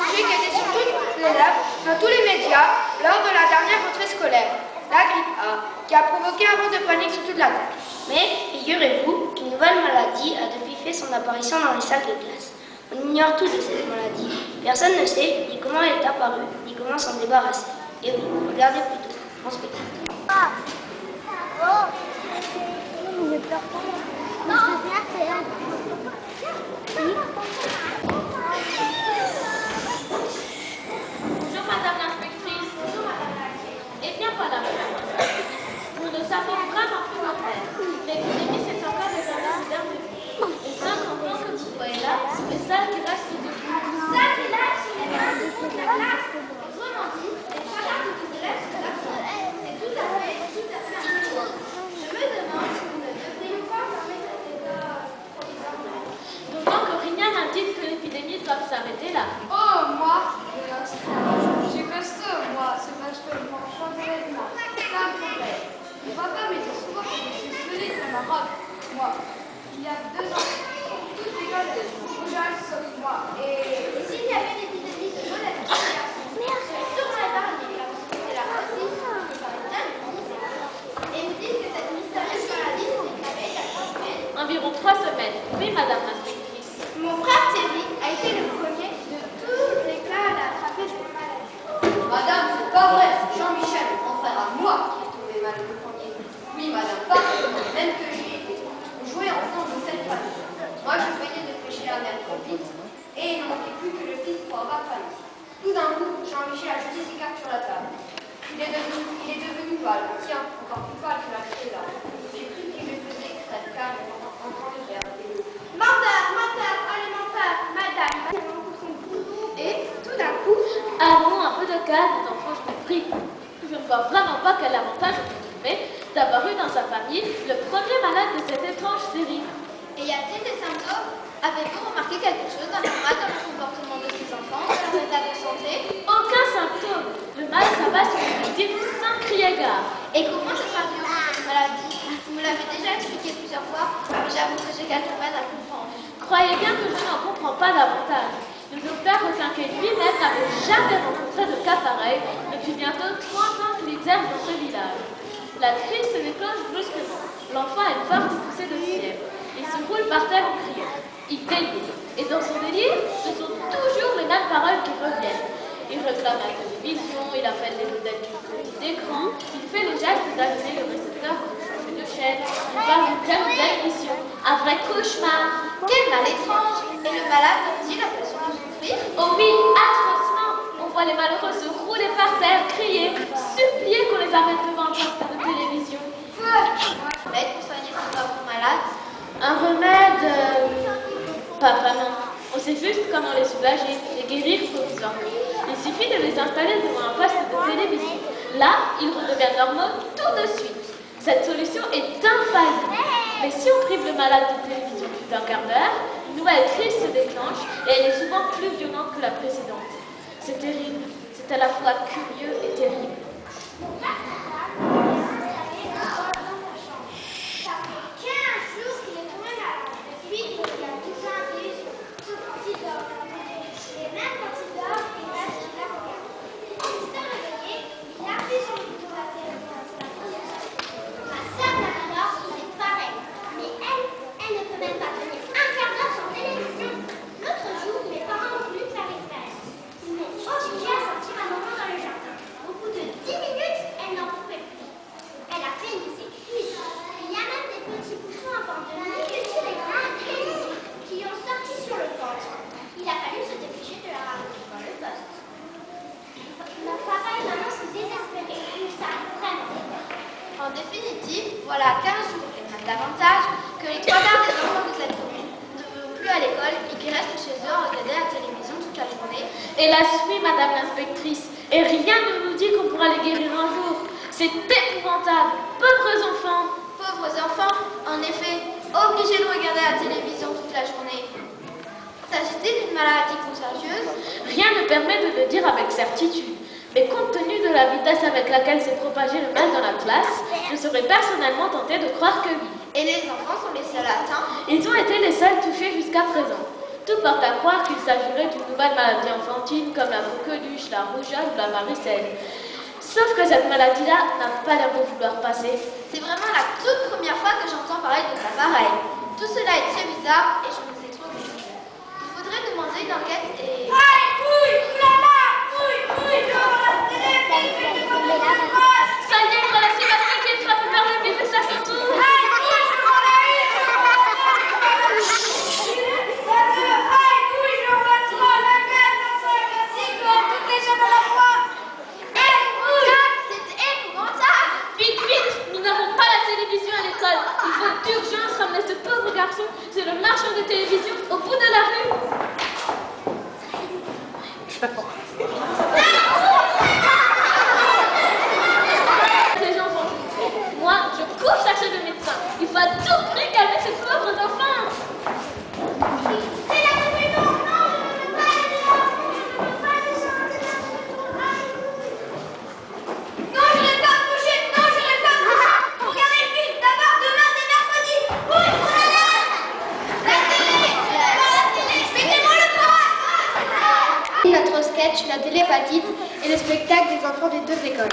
sujet qui était sur toutes les lèvres, dans tous les médias, lors de la dernière rentrée scolaire, la grippe A, qui a provoqué un vent de panique sur toute la Terre. Mais figurez-vous qu'une nouvelle maladie a depuis fait son apparition dans les salles de classe. On ignore tout de cette maladie. Personne ne sait ni comment elle est apparue, ni comment s'en débarrasser. Et oui, regardez plutôt mon spectacle. Bonjour Madame l'inspectrice. Bonjour Madame l'inspectrice. Eh bien voilà Madame l'inspectrice. Nous ne savons vraiment plus quoi faire. L'épidémie s'est encore répandue ces derniers jours. Les 50 ans que vous voyez là sont les salles qui restent debout. Salles qui restent sur les mains de toute la classe. Autrement dit, les trois quarts de tous élèves sont absents. C'est tout à fait inquiétant. Je me demande si nous ne devrions pas fermer cette école provisoirement. D'autant que rien n'indique que l'épidémie doit s'arrêter là. Oh, moi, je suis costaud, moi, c'est parce que je mange pas de vêtements. C'est un problème. Mon papa me dit souvent que je suis solide comme un roc. Moi, il y a 2 ans, toute l'école est rougeage sauf moi. Et s'il y avait une épidémie de maladie, je serais sûrement épargnée, car c'est la aussi, je parlais bien de mon Et vous dites que cette mystérieuse maladie s'est déclarée il y a 3 semaines. Environ 3 semaines. Oui, Madame l'inspectrice. Mon frère Thierry a été le premier de tous les classes à attraper cette maladie. Madame, c'est pas vrai, c'est Jean-Michel, mon frère à moi, qui est tombé malade le premier. Oui, madame, parfaitement, même que j'y étais. On jouait ensemble dans cette famille. Moi, je payais de pêcher un air trop vite, et il ne manquait plus que le fils pour avoir failli. Tout d'un coup, Jean-Michel a jeté ses cartes sur la table. Il est devenu pâle, tiens, encore plus pâle que la fille là. J'ai cru qu'il me faisait exprès, car en train de faire. Menteur, menteur, allez menteur, madame. Et tout d'un coup, Allons, un peu de calme, enfants, je vous prie. Je ne vois vraiment pas quel avantage vous trouvez d'avoir eu dans sa famille le premier malade de cette étrange série. et y a-t-il des symptômes? Avez-vous remarqué quelque chose d'anormal dans le comportement de ces enfants, dans leur état de santé? Aucun symptôme. Le mal s'abat sur les victimes sans crier gare. Et comment se traduit cette maladie? Vous me l'avez déjà expliqué plusieurs fois, mais j'avoue que j'ai quelques peine à comprendre. Croyez bien que je n'en comprends pas davantage. Le docteur Requinquet lui-même n'avait jamais rencontré de cas pareil depuis bientôt 30 ans qu'il exerce dans ce village. La crise se déclenche brusquement. L'enfant a une forte poussée de fièvre. Il se roule par terre en criant. Il délire. Et dans son délire, ce sont toujours les mêmes paroles qui reviennent. Il réclame la télévision, il appelle les vedettes du petit écran, il fait le geste d'allumer le récepteur pour changer de chaîne, il parle d'une telle ou telle émission. Un vrai cauchemar. Quel mal étrange! Et le malade a-t-il l'impression de souffrir? Oh oui, atrocement. On voit les malheureux se rouler par terre, crier, supplier qu'on les amène devant le poste de télévision. Mais pour soigner ce pauvre malade, Un remède... pas vraiment. On sait juste comment les soulager, les guérir provisoirement. Il suffit de les installer devant un poste de télévision. Là, ils redeviennent normaux tout de suite. Cette solution est infaillible. Mais si on prive le malade de télévision plus d'un quart d'heure, une nouvelle crise se déclenche et elle est souvent plus violente que la précédente. C'est terrible. C'est à la fois curieux et terrible. En définitive, voilà 15 jours et même davantage que les 3 quarts des enfants de cette commune ne vont plus à l'école et qui restent chez eux à regarder la télévision toute la journée. Hélas oui, Madame l'inspectrice, et rien ne nous dit qu'on pourra les guérir un jour. C'est épouvantable. Pauvres enfants. Pauvres enfants, en effet, obligés de regarder la télévision toute la journée. S'agit-il d'une maladie contagieuse? Rien ne permet de le dire avec certitude. Mais compte tenu de la vitesse avec laquelle s'est propagé le mal dans la classe, je serais personnellement tentée de croire que oui. Et les enfants sont les seuls atteints? Ils ont été les seuls touchés jusqu'à présent. Tout porte à croire qu'il s'agirait d'une nouvelle maladie enfantine comme la coqueluche, la rougeole ou la varicelle. Sauf que cette maladie-là n'a pas l'air de vouloir passer. C'est vraiment la toute première fois que j'entends parler de ça pareil. Tout cela est très bizarre et je ne sais trop que dire. Il faudrait demander une enquête et... Ça y est, voilà Sébastien qui est frappé par le bif et ça s'entoure. Vite, vite, nous n'avons pas la télévision à l'école. Il faut d'urgence ramener ce pauvre garçon. C'est le marchand de télévision au bout de la rue. Les enfants, moi, je cours chercher le médecin. Il faut à tout prix calmer ces pauvres enfants. Notre sketch, la télépatite et le spectacle des enfants des deux écoles.